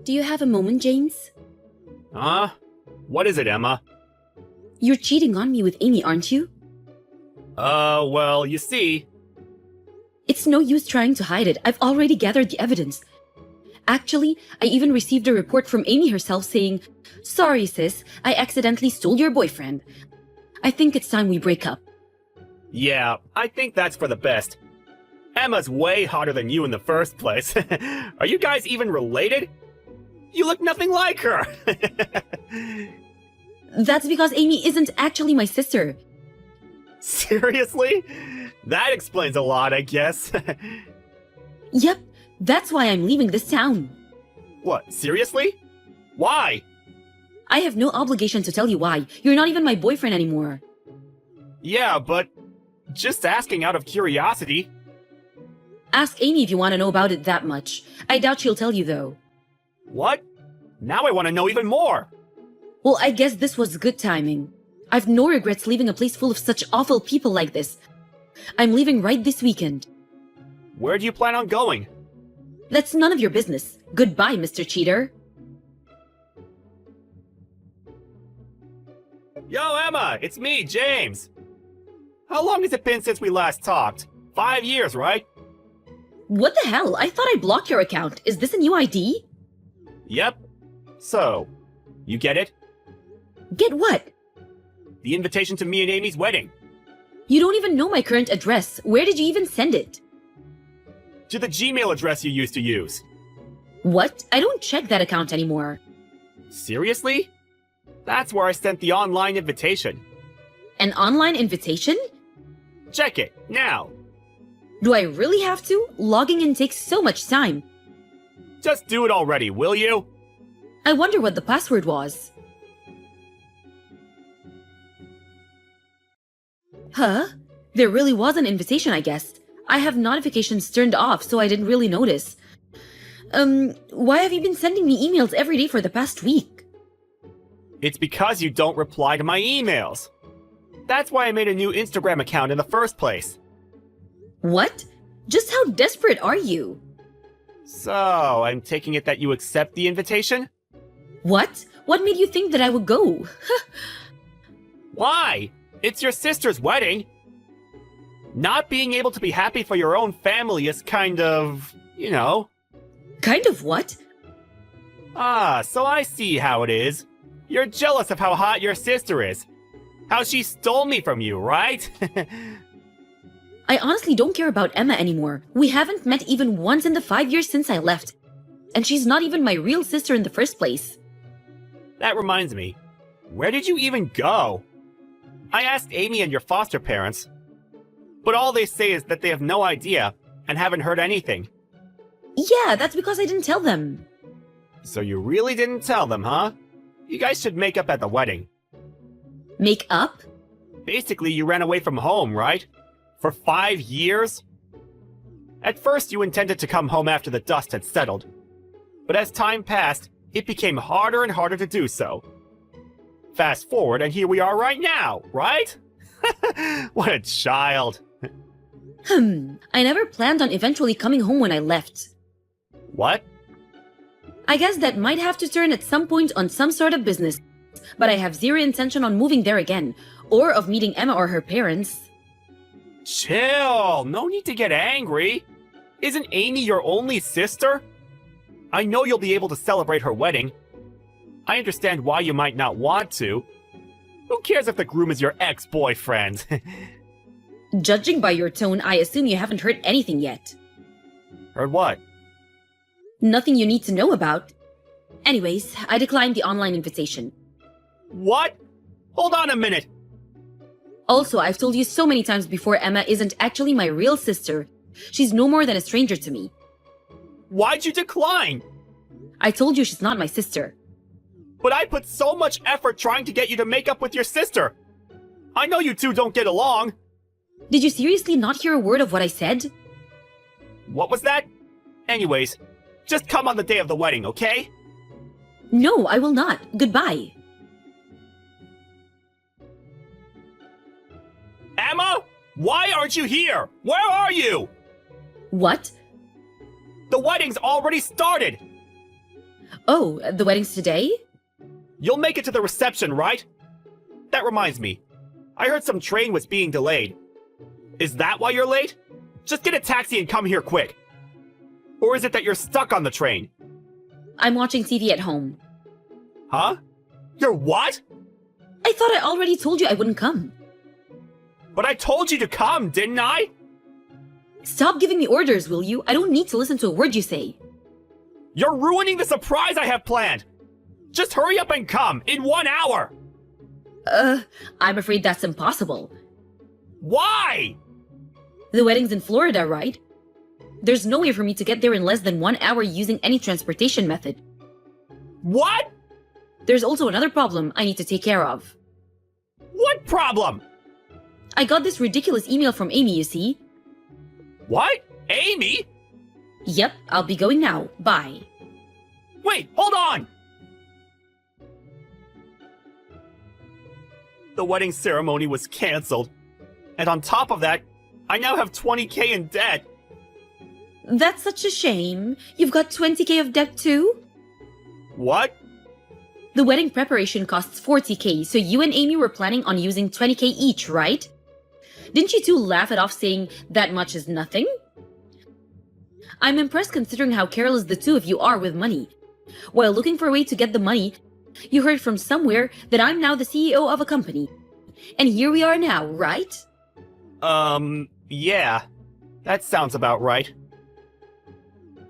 Do you have a moment, James? Huh? What is it, Emma? You're cheating on me with Amy, aren't you? Well, you see... It's no use trying to hide it. I've already gathered the evidence. Actually, I even received a report from Amy herself saying, "Sorry, sis, I accidentally stole your boyfriend. I think it's time we break up." Yeah, I think that's for the best. Emma's way hotter than you in the first place. Are you guys even related? You look nothing like her! That's because Amy isn't actually my sister. Seriously? That explains a lot, I guess. Yep, that's why I'm leaving this town. What, seriously? Why? I have no obligation to tell you why. You're not even my boyfriend anymore. Yeah, but... just asking out of curiosity. Ask Amy if you want to know about it that much. I doubt she'll tell you, though. What? Now I want to know even more! Well, I guess this was good timing. I've no regrets leaving a place full of such awful people like this. I'm leaving right this weekend. Where do you plan on going? That's none of your business. Goodbye, Mr. Cheater. Yo, Emma! It's me, James! How long has it been since we last talked? 5 years, right? What the hell? I thought I blocked your account. Is this a new ID? Yep. So, you get it? Get what? The invitation to me and Amy's wedding. You don't even know my current address. Where did you even send it? To the Gmail address you used to use. What? I don't check that account anymore. Seriously? That's where I sent the online invitation. An online invitation? Check it, now! Do I really have to? Logging in takes so much time. Just do it already, will you? I wonder what the password was. Huh? There really was an invitation, I guess. I have notifications turned off, so I didn't really notice. Why have you been sending me emails every day for the past week? It's because you don't reply to my emails. That's why I made a new Instagram account in the first place. What? Just how desperate are you? So, I'm taking it that you accept the invitation? What? What made you think that I would go? Why? It's your sister's wedding. Not being able to be happy for your own family is kind of, you know. Kind of what? Ah, so I see how it is. You're jealous of how hot your sister is. How she stole me from you, right? I honestly don't care about Emma anymore. We haven't met even once in the 5 years since I left. And she's not even my real sister in the first place. That reminds me. Where did you even go? I asked Amy and your foster parents. But all they say is that they have no idea and haven't heard anything. Yeah, that's because I didn't tell them. So you really didn't tell them, huh? You guys should make up at the wedding. Make up? Basically, you ran away from home, right? For 5 years? At first, you intended to come home after the dust had settled. But as time passed, it became harder and harder to do so. Fast forward, and here we are right now, right? What a child. I never planned on eventually coming home when I left. What? I guess that might have to turn at some point on some sort of business. But I have zero intention on moving there again, or of meeting Emma or her parents. Chill! No need to get angry. Isn't Amy your only sister? I know you'll be able to celebrate her wedding. I understand why you might not want to. Who cares if the groom is your ex-boyfriend? Judging by your tone, I assume you haven't heard anything yet. Heard what? Nothing you need to know about. Anyways, I declined the online invitation. What? Hold on a minute. Also, I've told you so many times before Emma isn't actually my real sister. She's no more than a stranger to me. Why'd you decline? I told you she's not my sister. But I put so much effort trying to get you to make up with your sister. I know you two don't get along. Did you seriously not hear a word of what I said? What was that? Anyways, just come on the day of the wedding, okay? No, I will not. Goodbye. Emma? Why aren't you here? Where are you? What? The wedding's already started! Oh, the wedding's today? You'll make it to the reception, right? That reminds me. I heard some train was being delayed. Is that why you're late? Just get a taxi and come here quick. Or is it that you're stuck on the train? I'm watching TV at home. Huh? You're what? I thought I already told you I wouldn't come. But I told you to come, didn't I? Stop giving me orders, will you? I don't need to listen to a word you say. You're ruining the surprise I have planned! Just hurry up and come, in 1 hour! I'm afraid that's impossible. Why? The wedding's in Florida, right? There's no way for me to get there in less than 1 hour using any transportation method. What? There's also another problem I need to take care of. What problem? I got this ridiculous email from Amy, you see. What? Amy? Yep, I'll be going now. Bye. Wait, hold on! The wedding ceremony was cancelled. And on top of that, I now have 20K in debt. That's such a shame. You've got 20K of debt too? What? The wedding preparation costs 40K, so you and Amy were planning on using 20K each, right? Didn't you two laugh it off saying that much is nothing? I'm impressed considering how careless the two of you are with money. While looking for a way to get the money, you heard from somewhere that I'm now the CEO of a company. And here we are now, right? Yeah. That sounds about right.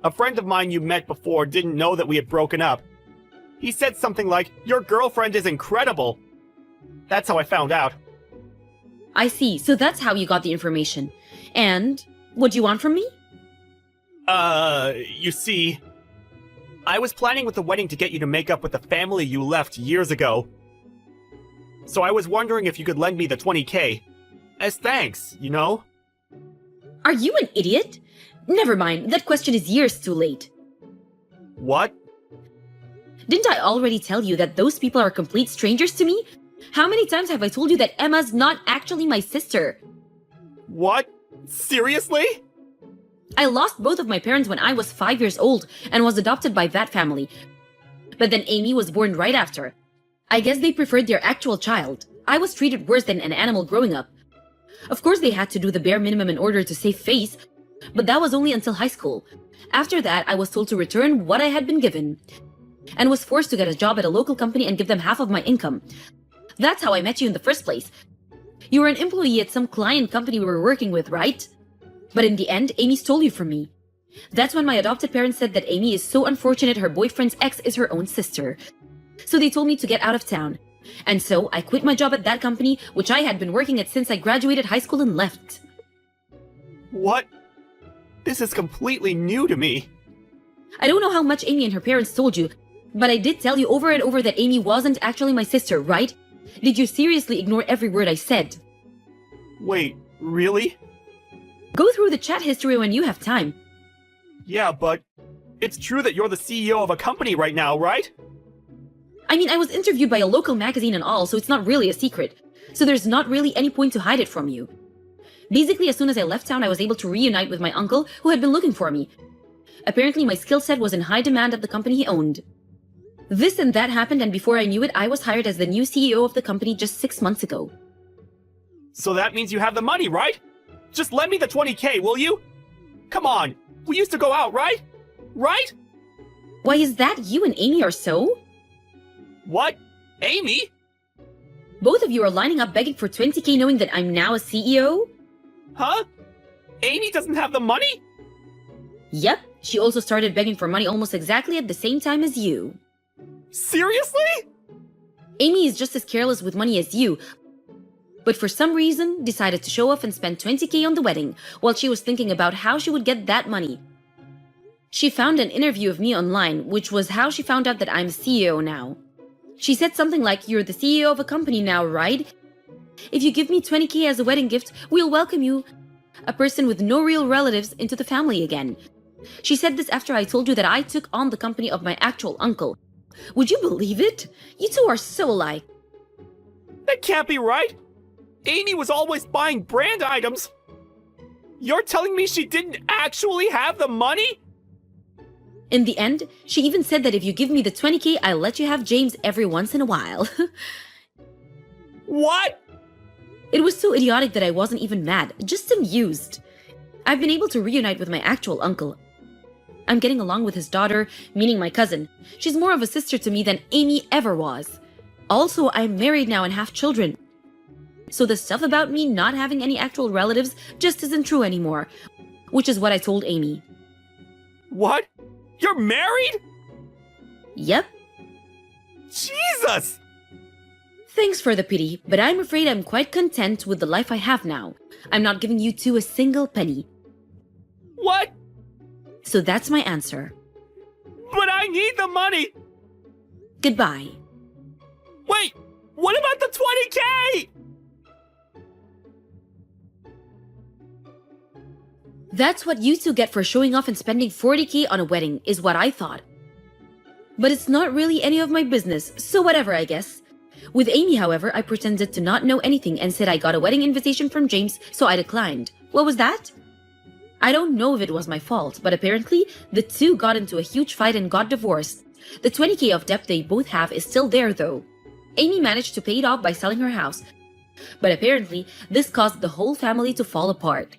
A friend of mine you met before didn't know that we had broken up. He said something like, "Your girlfriend is incredible." That's how I found out. I see, so that's how you got the information. And what do you want from me? You see, I was planning with the wedding to get you to make up with the family you left years ago. So I was wondering if you could lend me the 20K. As thanks, you know? Are you an idiot? Never mind, that question is years too late. What? Didn't I already tell you that those people are complete strangers to me? How many times have I told you that Emma's not actually my sister? What? Seriously? I lost both of my parents when I was 5 years old and was adopted by that family. But then Amy was born right after. I guess they preferred their actual child. I was treated worse than an animal growing up. Of course they had to do the bare minimum in order to save face, but that was only until high school. After that, I was told to return what I had been given, and was forced to get a job at a local company and give them half of my income. That's how I met you in the first place. You were an employee at some client company we were working with, right? But in the end, Amy stole you from me. That's when my adopted parents said that Amy is so unfortunate her boyfriend's ex is her own sister. So they told me to get out of town. And so I quit my job at that company, which I had been working at since I graduated high school and left. What? This is completely new to me. I don't know how much Amy and her parents told you, but I did tell you over and over that Amy wasn't actually my sister, right? Did you seriously ignore every word I said? Wait, really? Go through the chat history when you have time. Yeah, but it's true that you're the CEO of a company right now, right? I mean, I was interviewed by a local magazine and all, so it's not really a secret. So there's not really any point to hide it from you. Basically, as soon as I left town, I was able to reunite with my uncle, who had been looking for me. Apparently, my skill set was in high demand at the company he owned. This and that happened, and before I knew it, I was hired as the new CEO of the company just 6 months ago. So that means you have the money, right? Just lend me the 20K, will you? Come on, we used to go out, right? Right? Why is that you and Amy are so? What? Amy? Both of you are lining up begging for 20K knowing that I'm now a CEO? Huh? Amy doesn't have the money? Yep, she also started begging for money almost exactly at the same time as you. Seriously? Amy is just as careless with money as you, but for some reason decided to show off and spend 20K on the wedding while she was thinking about how she would get that money. She found an interview of me online, which was how she found out that I'm CEO now. She said something like, "You're the CEO of a company now, right? If you give me 20K as a wedding gift, we'll welcome you, a person with no real relatives, into the family again." She said this after I told you that I took on the company of my actual uncle. Would you believe it? You two are so alike. That can't be right. Amy was always buying brand items. You're telling me she didn't actually have the money? In the end, she even said that if you give me the 20K, I'll let you have James every once in a while. What? It was so idiotic that I wasn't even mad, just amused. I've been able to reunite with my actual uncle. I'm getting along with his daughter, meaning my cousin. She's more of a sister to me than Amy ever was. Also, I'm married now and have children. So the stuff about me not having any actual relatives just isn't true anymore, which is what I told Amy. What? You're married? Yep. Jesus! Thanks for the pity, but I'm afraid I'm quite content with the life I have now. I'm not giving you two a single penny. What? So that's my answer. But I need the money! Goodbye. Wait! What about the 20K? That's what you two get for showing off and spending 40K on a wedding, is what I thought. But it's not really any of my business, so whatever, I guess. With Amy, however, I pretended to not know anything and said I got a wedding invitation from James, so I declined. What was that? I don't know if it was my fault, but apparently, the two got into a huge fight and got divorced. The 20K of debt they both have is still there, though. Amy managed to pay it off by selling her house, but apparently, this caused the whole family to fall apart.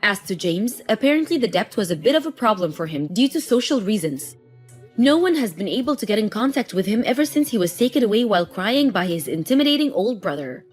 As to James, apparently the debt was a bit of a problem for him due to social reasons. No one has been able to get in contact with him ever since he was taken away while crying by his intimidating old brother.